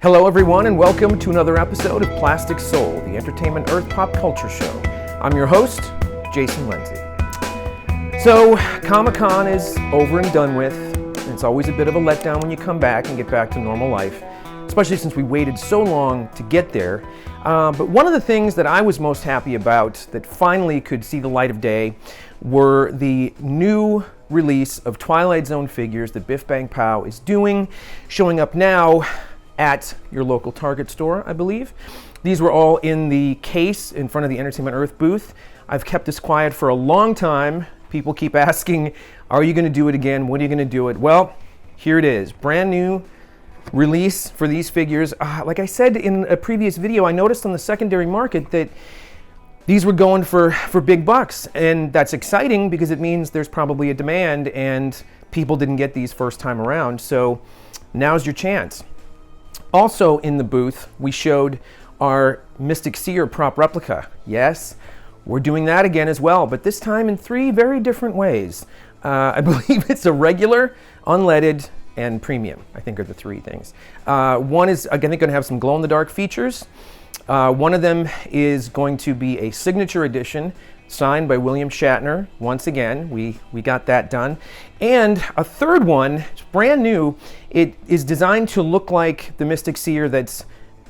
Hello everyone and welcome to another episode of Plastic Soul, the Entertainment Earth Pop Culture Show. I'm your host, Jason Lindsay. So, Comic-Con is over and done with, and it's always a bit of a letdown when you come back and get back to normal life, especially since we waited so long to get there. But one of the things that I was most happy about that finally could see the light of day were the new release of Twilight Zone figures that Biff Bang Pow is doing, showing up now at your local Target store, I believe. These were all in the case in front of the Entertainment Earth booth. I've kept this quiet for a long time. People keep asking, are you going to do it again? When are you going to do it? Well, here it is. Brand new release for these figures. Like I said in a previous video, I noticed on the secondary market that these were going for big bucks. And that's exciting because it means there's probably a demand and people didn't get these first time around. So now's your chance. Also in the booth, we showed our Mystic Seer prop replica. Yes, we're doing that again as well, but this time in three very different ways. I believe it's a regular, unleaded, and premium, I think are the three things. One is, again, they're going to have some glow-in-the-dark features. One of them is going to be a signature edition signed by William Shatner. Once again, we got that done. And a third one, it's brand new. It is designed to look like the Mystic Seer that's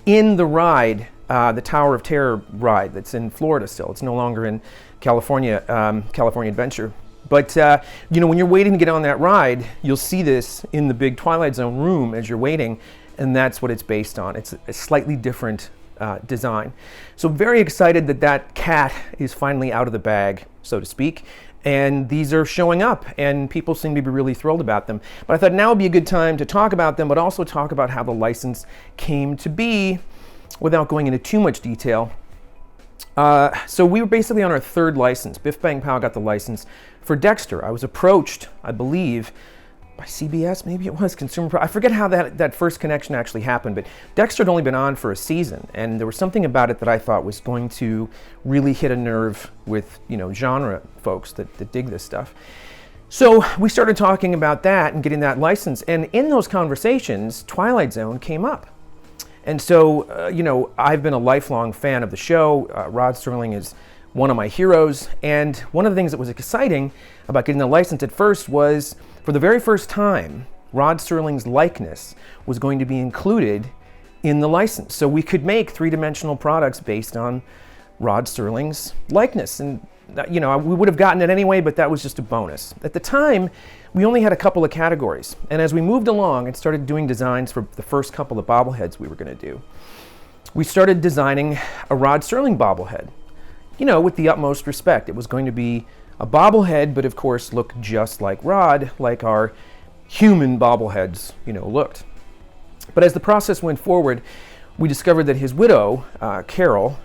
in the ride, the Tower of Terror ride that's in Florida still. It's no longer in California, California Adventure. But, when you're waiting to get on that ride, you'll see this in the big Twilight Zone room as you're waiting, and that's what it's based on. It's a slightly different design. So very excited that that cat is finally out of the bag, so to speak, and these are showing up and people seem to be really thrilled about them. But I thought now would be a good time to talk about them, but also talk about how the license came to be without going into too much detail. So we were basically on our third license. Biff Bang Pow got the license for Dexter. I was approached, I believe, by CBS, maybe it was I forget how that first connection actually happened, but Dexter had only been on for a season, and there was something about it that I thought was going to really hit a nerve with, genre folks that dig this stuff. So we started talking about that and getting that license, and in those conversations, Twilight Zone came up. And so, I've been a lifelong fan of the show. Rod Serling is one of my heroes, and one of the things that was exciting about getting the license at first was, for the very first time, Rod Serling's likeness was going to be included in the license. So we could make three-dimensional products based on Rod Serling's likeness. And, we would have gotten it anyway, but that was just a bonus. At the time, we only had a couple of categories. And as we moved along and started doing designs for the first couple of bobbleheads we were going to do, we started designing a Rod Serling bobblehead, with the utmost respect. It was going to be a bobblehead, but of course look just like Rod, like our human bobbleheads, looked. But as the process went forward, we discovered that his widow, Carol,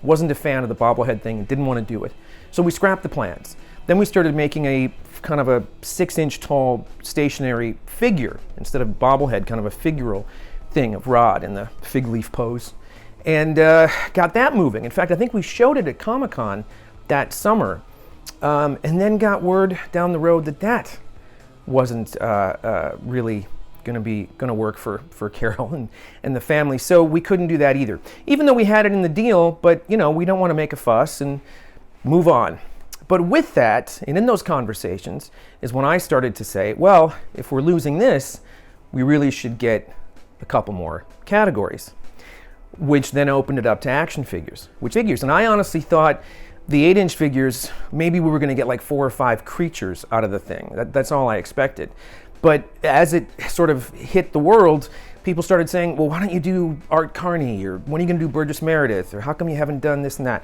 wasn't a fan of the bobblehead thing and didn't want to do it. So we scrapped the plans. Then we started making a kind of a 6-inch tall stationary figure instead of bobblehead, kind of a figural thing of Rod in the fig leaf pose. And got that moving. In fact, I think we showed it at Comic-Con that summer. And then got word down the road that wasn't really going to work for Carol and the family. So we couldn't do that either, even though we had it in the deal. But we don't want to make a fuss and move on. But with that, and in those conversations, is when I started to say, well, if we're losing this, we really should get a couple more categories, which then opened it up to action figures. And I honestly thought the 8-inch figures, maybe we were going to get like 4 or 5 creatures out of the thing. That's all I expected. But as it sort of hit the world, people started saying, well, why don't you do Art Carney? Or when are you going to do Burgess Meredith? Or how come you haven't done this and that?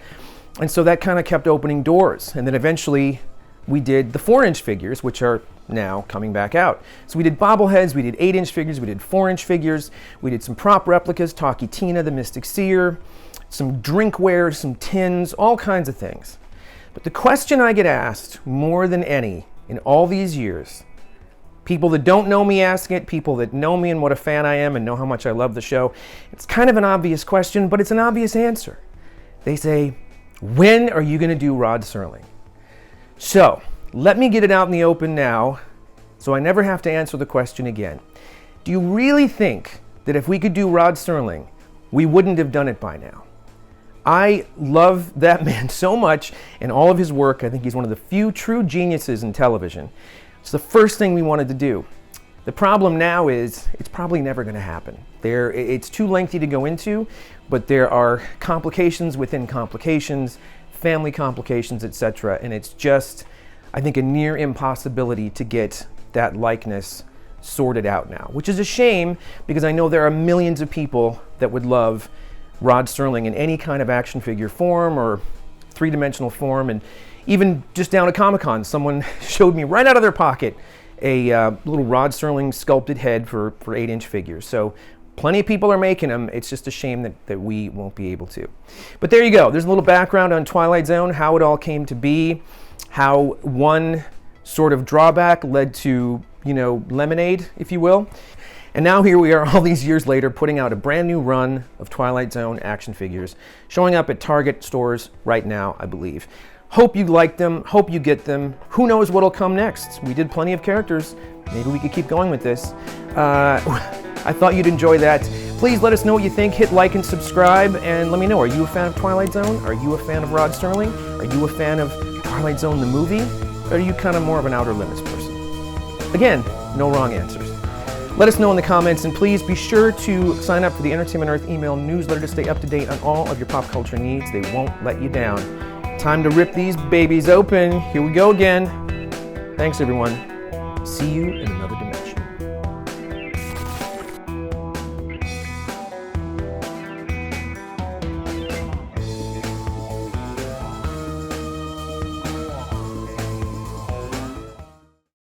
And so that kind of kept opening doors. And then eventually we did the 4-inch figures, which are now coming back out. So we did bobbleheads, we did 8-inch figures, we did 4-inch figures, we did some prop replicas, Talkie Tina, the Mystic Seer, some drinkware, some tins, all kinds of things. But the question I get asked more than any in all these years, people that don't know me ask it, people that know me and what a fan I am and know how much I love the show, it's kind of an obvious question, but it's an obvious answer. They say, when are you going to do Rod Serling? So, let me get it out in the open now so I never have to answer the question again. Do you really think that if we could do Rod Serling, we wouldn't have done it by now. I love that man so much and all of his work. I think he's one of the few true geniuses in television. It's the first thing we wanted to do. The problem now is it's probably never going to happen. It's too lengthy to go into, but there are complications within complications, family complications, etc. And it's just, I think, a near impossibility to get that likeness sorted out now, which is a shame because I know there are millions of people that would love Rod Serling in any kind of action figure form or three-dimensional form. And even just down at Comic-Con, someone showed me right out of their pocket a little Rod Serling sculpted head for 8-inch figures. So plenty of people are making them. It's just a shame that we won't be able to. But there you go. There's a little background on Twilight Zone, how it all came to be, how one sort of drawback led to, lemonade, if you will. And now here we are all these years later putting out a brand new run of Twilight Zone action figures, showing up at Target stores right now, I believe. Hope you like them, hope you get them. Who knows what'll come next? We did plenty of characters. Maybe we could keep going with this. I thought you'd enjoy that. Please let us know what you think. Hit like and subscribe and let me know. Are you a fan of Twilight Zone? Are you a fan of Rod Serling? Are you a fan of Twilight Zone the movie? Or are you kind of more of an Outer Limits person? Again, no wrong answers. Let us know in the comments, and please be sure to sign up for the Entertainment Earth email newsletter to stay up to date on all of your pop culture needs. They won't let you down. Time to rip these babies open. Here we go again. Thanks, everyone. See you in another dimension.